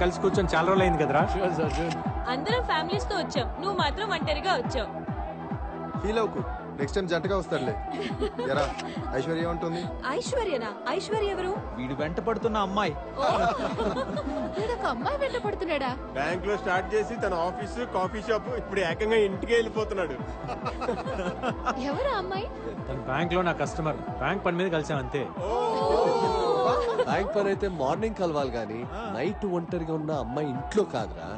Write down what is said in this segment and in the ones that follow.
కలిసి కూర్చొని చాలా రోజులు అయింది కదరా. అందరం ఫ్యామిలీస్ తో వచ్చాం, నువ్వు మాత్రం ఒంటరిగా వచ్చావు. ఫీల్ అవుకు, నెక్స్ట్ టైం జంటగా వస్తాడులే. ఎరా ఐశ్వర్య ఉంటుంది. ఐశ్వర్యనా? ఐశ్వర్య ఎవరు? వీడు వెంట పడుతున్న అమ్మాయి. అమ్మాయి వెంట పడుతున్నాడా? బ్యాంక్ లో స్టార్ట్ చేసి తన ఆఫీసు కాఫీ షాప్ ఇప్పుడు ఏకంగా ఇంటికి వెళ్ళిపోతున్నాడు. ఎవరు అమ్మాయి? తన బ్యాంక్ లో నా కస్టమర్, బ్యాంక్ పని మీద కలిసాం అంతే. బ్యాంక్ పని అయితే మార్నింగ్ కలవాలి గానీ నైట్ ఒంటరిగా ఉన్న అమ్మాయి ఇంట్లో కాదురా.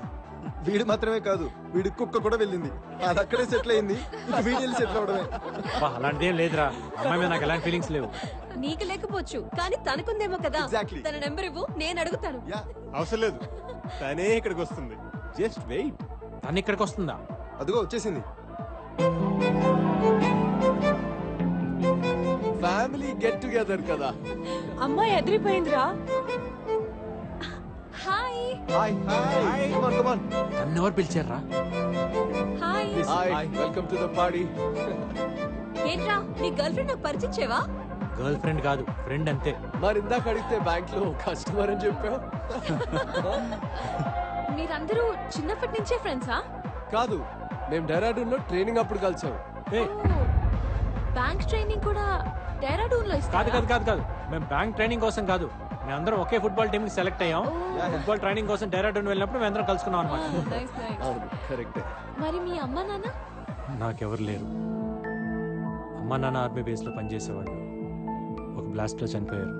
వీడు మాత్రమే కాదు, వీడి కుక్క కూడా వెళ్ళింది. అది అక్కడే సెటిల్ అయింది, వీడియో సెటిల్ అవడమే. అలాంటిదేం లేదురా, అమ్మాయి మీద నాకు ఎలాంటి ఫీలింగ్స్ లేవు. నీకు లేకపోవచ్చు కానీ తనకుందేమో కదా. Exactly. తన నెంబర్ ఇవ్వు, నేను అడుగుతాను. అవసరం లేదు, తనే ఇక్కడికి వస్తుంది. Just wait. తను ఇక్కడికి వస్తుందా? అదిగో వచ్చేసింది. ఫ్యామిలీ గెట్ టుగెదర్ కదా. అమ్మాయి ఎదిరిపోయిందిరా. Hi hi hi come on come on. తను ఎవరు పిలిచారా? Hi. Hi welcome to the party. ఏంట్రా నీ గర్ల్ ఫ్రెండ్ నాకు పరిచయం చేయవా? గర్ల్ ఫ్రెండ్ కాదు, ఫ్రెండ్ అంతే. మరి ఇందాక అడిగితే బ్యాంక్ లో కస్టమర్ అని చెప్పావు. మీరందరూ చిన్నప్పటి నుంచే ఫ్రెండ్సా? కాదు, మేము డెహ్రాడూన్ లో ట్రైనింగ్ అప్పుడు కలిసాం. బ్యాంక్ ట్రైనింగ్ కూడా డెహ్రాడూన్ లో కాదు ఇస్తారా? కాదు కాదు కాదు, మేము బ్యాంక్ ట్రైనింగ్ కోసం కాదు, మేమందరం ఒకే ఫుట్బాల్ టీమ్ కి సెలెక్ట్ అయ్యాం. ఫుట్బాల్ ట్రైనింగ్ కోసం డెహ్రాడూన్ వెళ్ళినప్పుడు మేమందరం కలుసుకున్నాం అనమాట. Nice, nice. అవును కరెక్టే. మరి మీ అమ్మ నాన్న? నాకెవరు లేరు. అమ్మా నాన్న ఆర్మీ బేస్ లో పనిచేసేవాళ్ళు, ఒక బ్లాస్ట్ లో చనిపోయారు.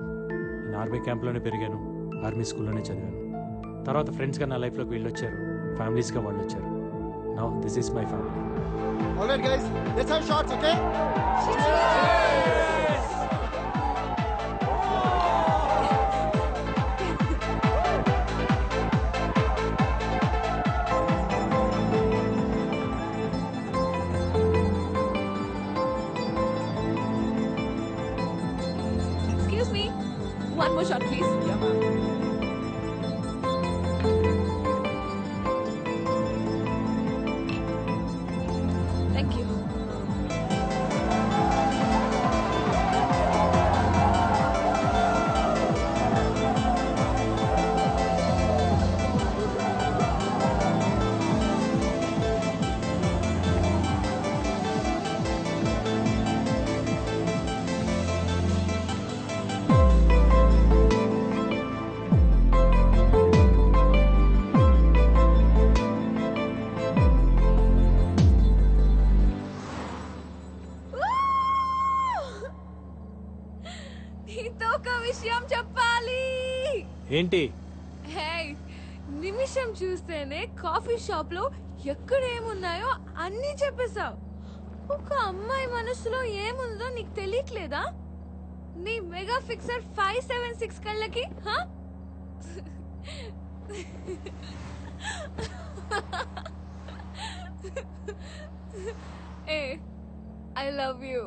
నేను ఆర్మీ క్యాంప్ లోనే పెరిగాను, ఆర్మీ స్కూల్లోనే చదివాను. తర్వాత ఫ్రెండ్స్ గా నా లైఫ్ లోకి వీళ్ళు వచ్చారు, ఫ్యామిలీస్ గా వాళ్ళు వచ్చారు. Now this is my family. Alright guys, let's have shots, okay? Excuse me. One more shot, please. Yeah, ma'am. Thank you. నీతో ఒక విషయం చెప్పాలి. ఏంటి? హే, నిమిషం చూస్తేనే కాఫీ షాప్ లో ఎక్కడ ఏమున్నాయో అన్ని చెప్పేశావు. ఒక అమ్మాయి మనసులో ఏముందో నీకు తెలియట్లేదా? నీ మెగా ఫిక్సర్ 576 కళ్ళకి హా? ఏ I love you.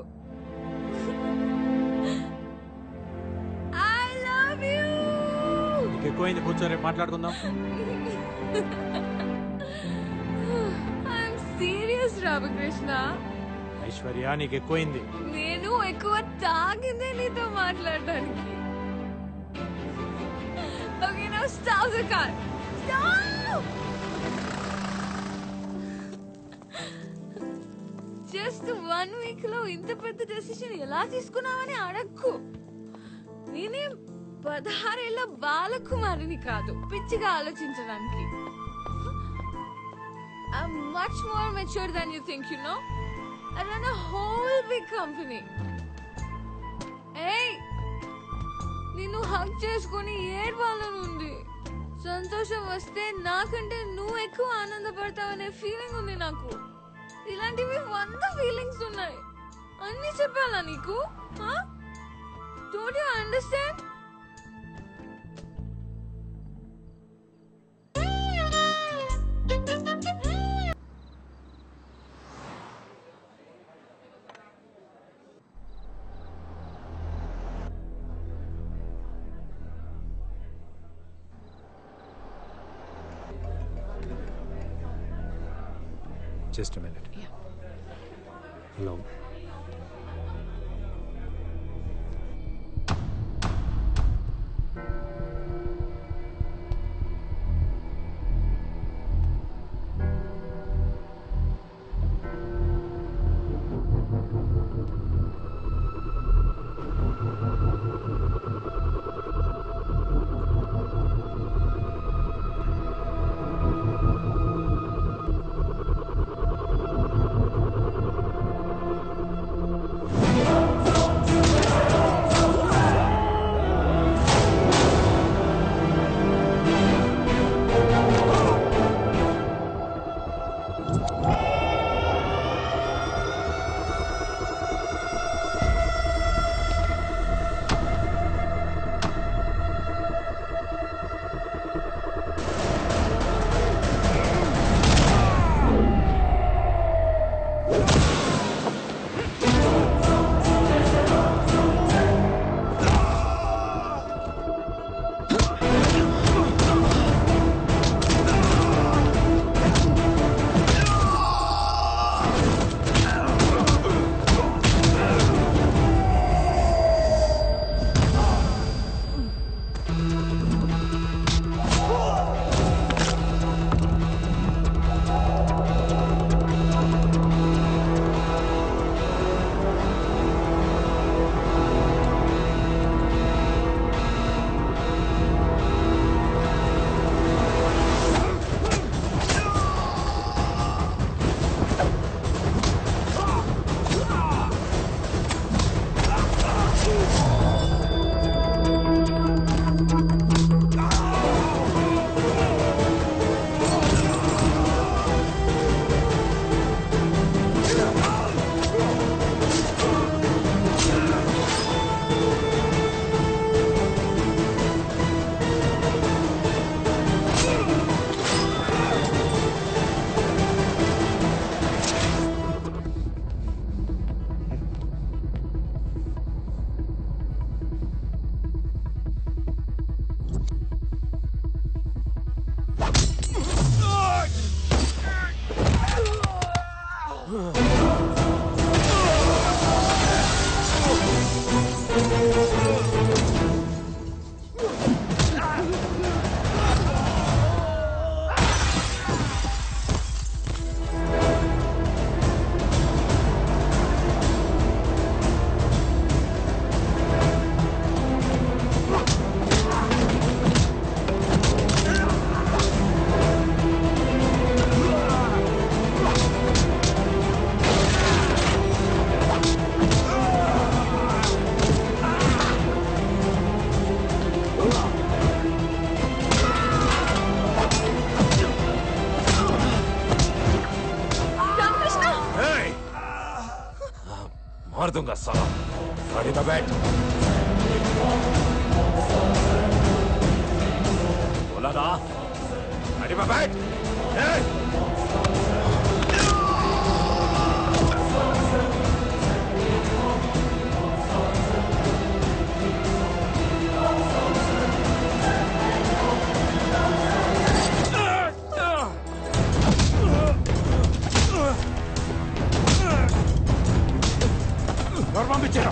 I love you. నీకు ఎక్కువైంది, కూర్చో, రేపు మాట్లాడుకుందాం. I'm serious, Ramakrishna. ఐశ్వర్య, నీకు ఎక్కువైంది. నేను ఎక్కువ తాగిందే నీతో మాట్లాడడానికి. Okay, now stop the car. Stop! Just 1 week లో ఇంత పెద్ద డెసిషన్ ఎలా తీసుకున్నావని అడక్కు. నేనేం 16 ఏళ్ల బాలకుమారిని కాదు పిచ్చిగా ఆలోచించడానికి. I'm much more mature than you think, you know. I run a whole big company. Hey, నిన్ను హగ్ చేసుకొని ఏడ్వాలనుంది. సంతోషం వస్తే నాకంటే నువ్వు ఎక్కువ ఆనందపడతావనే ఫీలింగ్ ఉంది నాకు. ఇలాంటివి 100 ఫీలింగ్స్ ఉన్నాయి. అన్ని చెప్పాలా నీకు? Don't you understand? Just a minute. Yeah. Hello. Ramakrishna मार दूंगा साला। गाड़ी में बैठ। बोला ना, गाड़ी में बैठ। ఎవరు పంపించారు?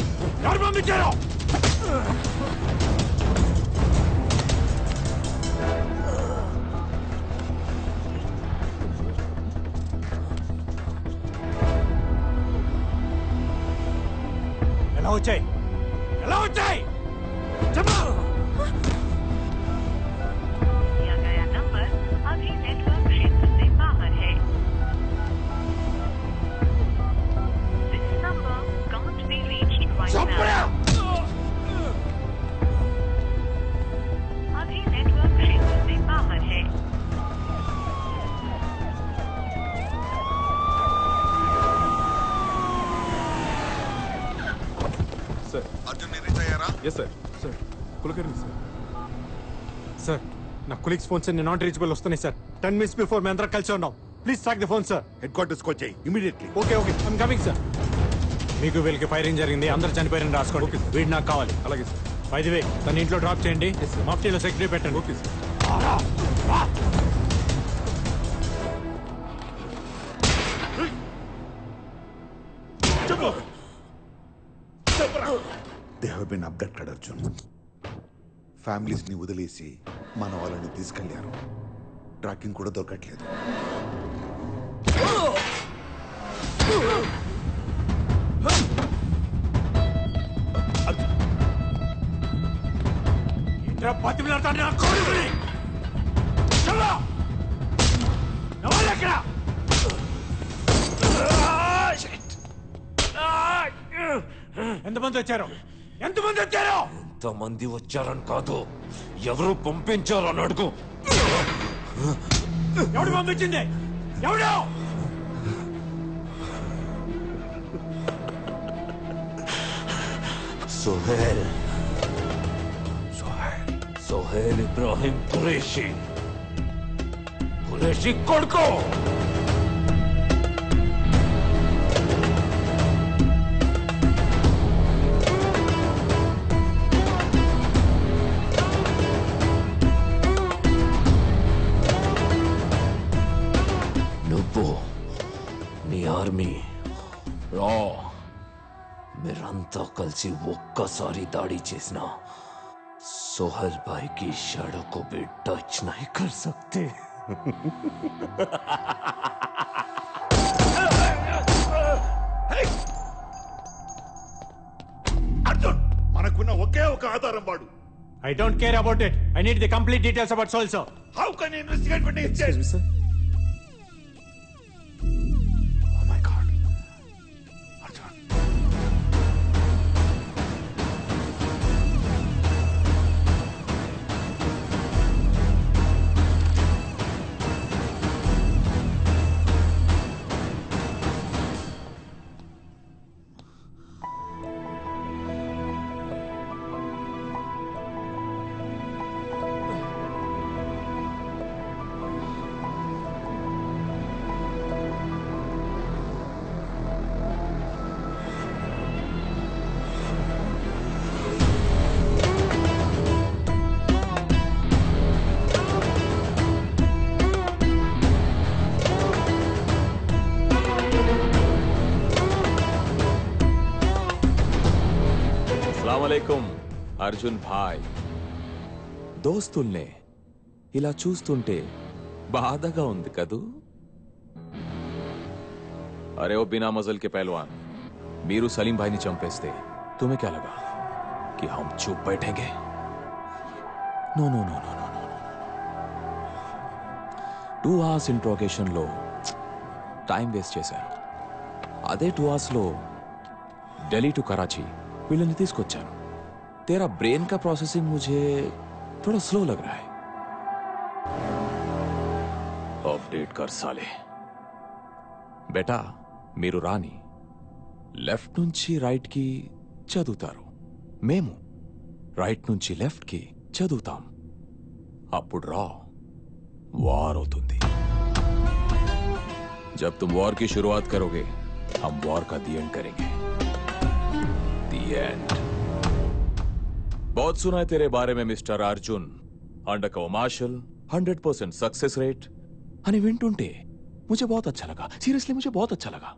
ఎలా వచ్చాయి? చెప్పు. दिया गया नंबर अभी नेटवर्क क्षेत्र से बाहर है। This number can't be reached right now. अभी नेटवर्क क्षेत्र से बाहर है। సార్ అర్జున్ రీచ్ అయ్యారా? Yes sir. Sir Kulkarni sir. Sir నా కొలీగ్స్ ఫోన్స్ అన్ని నాట్ రీచబుల్ వస్తున్నాయి సార్. 10 minutes బిఫోర్ మేము అందరం కలిసి ఉన్నాం. Please track the phone sir. Head క్వార్టర్స్కి వచ్చాయి immediately. Okay I'm coming sir. మీకు వీళ్ళకి ఫైరింగ్ జరిగింది, అందరు చనిపోయారని రాసుకోండి. ఓకే వీడు నాకు కావాలి. అలాగే సార్. బై ది వే తన ఇంట్లో డ్రాప్ చేయండి, మాఫ్టీలో సెక్యూరిటీ పెట్టండి. Okay sir. They have been abducted Arjun. Families ని వదిలేసి మన వాళ్ళని తీసుకెళ్లారు. ట్రాకింగ్ కూడా దొరకట్లేదు. ఎంతమంది వచ్చారు? ఎంతమంది వచ్చారని కాదు, ఎవరు పంపించారని అడుగు. ఎవడు పంపించింది? ఎవడు? सोहेल सोहेल इब्राहिम कुरैशी కొడుకు. నువ్వు నీ ఆర్మీ రా, మీరంతా కలిసి ఒక్కసారి దాడి చేసిన सोहेल भाई की शैडो को भी टच नहीं कर सकते. అర్జున్, మనకున్న ఒకే ఒక ఆధారం వాడు. I don't care about it. I need the complete details about Soul, sir. How can you investigate what he said? Sir. Oh my God. Arjun. అస్సలాముఅలైకుం Arjun భాయ్. దోస్తుల్నే ఇలా చూస్తుంటే బాధగా ఉంది కదూ. అరే ఓ బినా మజల్ కే పహల్వాన్, మీరు సలీం భాయ్ని చంపేస్తే तुम्हें क्या लगा कि हम चुप बैठेंगे? No no no no no no 2 hours interrogation లో టైం వేస్ట్ చేశారు. అదే 2 hours లో ఢిల్లీ టు कराची వీళ్ళని తీసుకొచ్చాను. तेरा ब्रेन का प्रोसेसिंग मुझे थोड़ा स्लो लग रहा है. अपडेट कर साले. బేటా మీరు రాని లెఫ్ట్ నుంచి రైట్ కి చదువుతారు, మేము రైట్ నుంచి లెఫ్ట్ కి చదువుతాం. అప్పుడు రా వార్ అవుతుంది. जब तुम वॉर की शुरुआत करोगे हम वॉर का दी एंड करेंगे. The end. बहुत सुना है तेरे बारे में mister Arjun. Undercover marshal, 100% success rate. అని వింటుంటే मुझे बहुत अच्छा लगा. सीरियसली मुझे बहुत अच्छा लगा.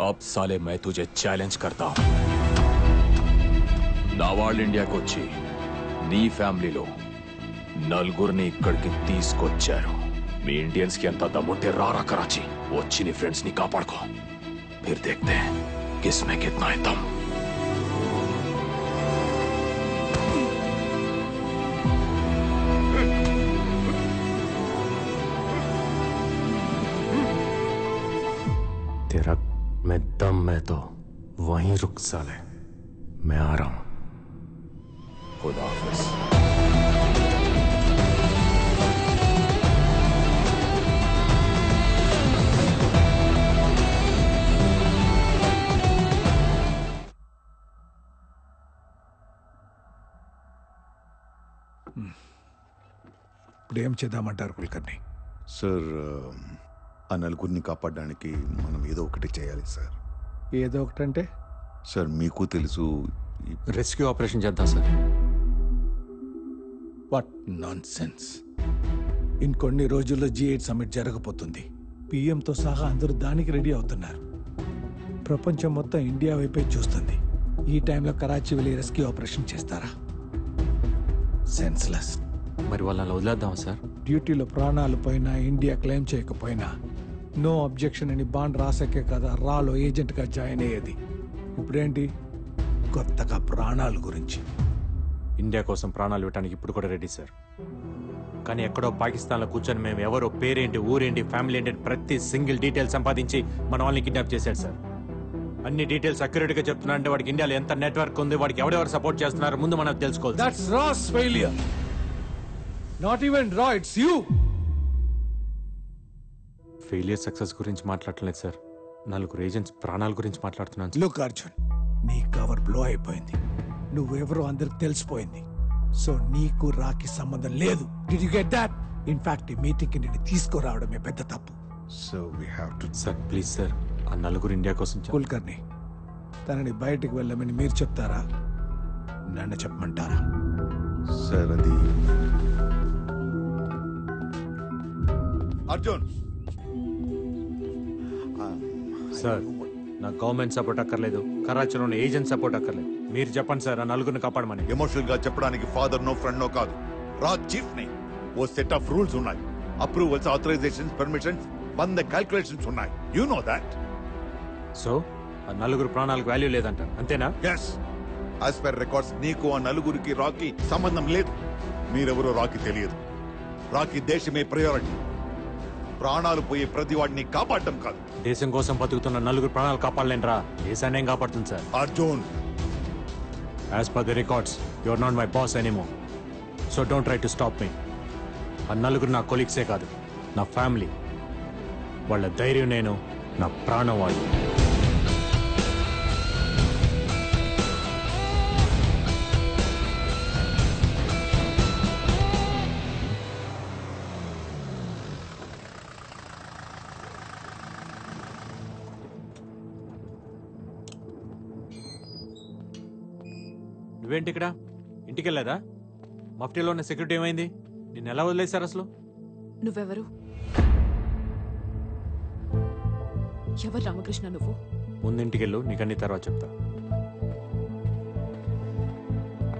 अब साले मैं तुझे चैलेंज करता हूं. నా వాళ్ళు ఇండియాకి వచ్చి నీ ఫ్యామిలీలో నలుగురిని ఇక్కడికి తీసుకొచ్చారు. మీ ఇండియన్స్ కి ఎంత దమ్ముంటే రారా कराची వచ్చి నీ ఫ్రెండ్స్ ని కాపాడుకో. फिर देखते हैं किसमें कितना है दम. तेरा मैं दम मैं तो वहीं रुक साले, मैं आ रहा हूं. खुदा हाफिज. ఇప్పుడు ఏం చేద్దామంటారు కుల్కర్ని? సార్ ఆ నలుగురిని కాపాడడానికి మనం ఏదో ఒకటి చేయాలి సార్. ఏదో ఒకటంటే? సార్ మీకు తెలుసు, రెస్క్యూ ఆపరేషన్ చేద్దాం సార్. What non sense. ఇంకొన్ని రోజుల్లో G8 సమ్మిట్ జరగబోతుంది. పిఎంతో సహా అందరూ దానికి రెడీ అవుతున్నారు. ప్రపంచం మొత్తం ఇండియా వైపే చూస్తుంది. ఈ టైంలో కరాచీ వెళ్ళి రెస్క్యూ ఆపరేషన్ చేస్తారా? సెన్స్లెస్. మరి వాళ్ళని వదిలేద్దాం సార్. డ్యూటీలో ప్రాణాలు పోయినా, ఇండియా క్లెయిమ్ చేయకపోయినా నో అబ్జెక్షన్ అని బాండ్ రాసాకే కదా రాలో ఏజెంట్గా జాయిన్ అయ్యేది. ఇప్పుడేంటి కొత్తగా ప్రాణాల గురించి? ఇండియా కోసం ప్రాణాలు ఇవ్వడానికి ఇప్పుడు కూడా రెడీ సార్. కానీ ఎక్కడో పాకిస్తాన్లో కూర్చొని మేము ఎవరో పేరేంటి, ఊరేంటి, ఫ్యామిలీ ఏంటి ప్రతి సింగిల్ డీటెయిల్ సంపాదించి మన వాళ్ళని కిడ్నాప్ చేశాడు సార్. అన్ని డీటెయిల్స్ అక్యురేట్ గా చెప్తున్నా అంటే వాడికి ఇండియాలో ఎంత నెట్వర్క్ ఉంది, వాడికి ఎవరెవరు సపోర్ట్ చేస్తున్నారు ముందు మనం తెలుసుకోవాలి. That's RAW's failure. Not even రా, ఇట్స్ యూ. ఫెయిలియర్ సక్సెస్ గురించి మాట్లాడలేదు సార్, నలుగురు ఏజెంట్స్ ప్రాణాల గురించి మాట్లాడుతున్నాను. లుక్ అర్జున్, నీ కవర్ బ్లో అయిపోయింది. నువ్వెవరో అందరికి తెలిసిపోయింది. సో నీకు రాకి సంబంధం లేదు. Did you get that? In fact ఈ మీటింగ్ కి నేను తీసుకురావడమే పెద్ద తప్పు. So we have to. Sir please sir, ఆ నలుగురు ఇండియా కోసం కుల్కర్ని తనని బయటికి వెళ్ళమని మీరు చెప్తారా, నన్ను చెప్పమంటారా? సార్ అది అర్జున్ సార్, నాకు గవర్నమెంట్ సపోర్ట్ అక్కర్లేదు, కరాచీలో ఉన్న ఏజెంట్ సపోర్ట్ అక్కర్లేదు. మీరు చెప్పండి సార్, ఆ నలుగురిని కాపాడమని. ఎమోషనల్ గా చెప్పడానికి ఫాదర్ నో ఫ్రెండ్ నో కాదు, రాజ్ చీఫ్ ని. ఓ సెట్ ఆఫ్ రూల్స్ ఉన్నాయి, అప్రూవల్స్, ఆథరైజేషన్స్, పర్మిషన్స్, 100 క్యాల్కులేషన్స్ ఉన్నాయి. You know that. సో ఆ నలుగురు ప్రాణాలకు వాల్యూ లేదంటారు, అంతేనా? ఎస్, యాజ్ పర్ రికార్డ్స్ నీకు ఆ నలుగురికి రాకీ సంబంధం లేదు. మీరెవరో రాకీ తెలియదు. రాకీ దేశమే ప్రయారిటీ. ప్రాణాలు పోయే ప్రతి వాడిని కాపాడటం కాదు. దేశం కోసం బతుకుతున్న నలుగురు ప్రాణాలు కాపాడలేంట్రా, దేశాన్ని ఏం కాపాడుతుంది sir? Arjun, as per the records you are not my boss anymore, so don't try to stop me. ఆ నలుగురు నా కొలీగ్సే కాదు, నా ఫ్యామిలీ. వాళ్ళ ధైర్యం నేను, నా ప్రాణం వాళ్ళు. నువ్వేంటి ఇక్కడ? ఇంటికి వెళ్ళేదా? మఫ్టీలో ఉన్న సెక్యూరిటీ ఏమైంది? నిన్ను ఎలా వదిలేశారు అసలు? నువ్వెవరు? ఎవరు రామకృష్ణ నువ్వు? ముందు ఇంటికి వెళ్ళు, నీకన్నీ తర్వాత చెప్తా.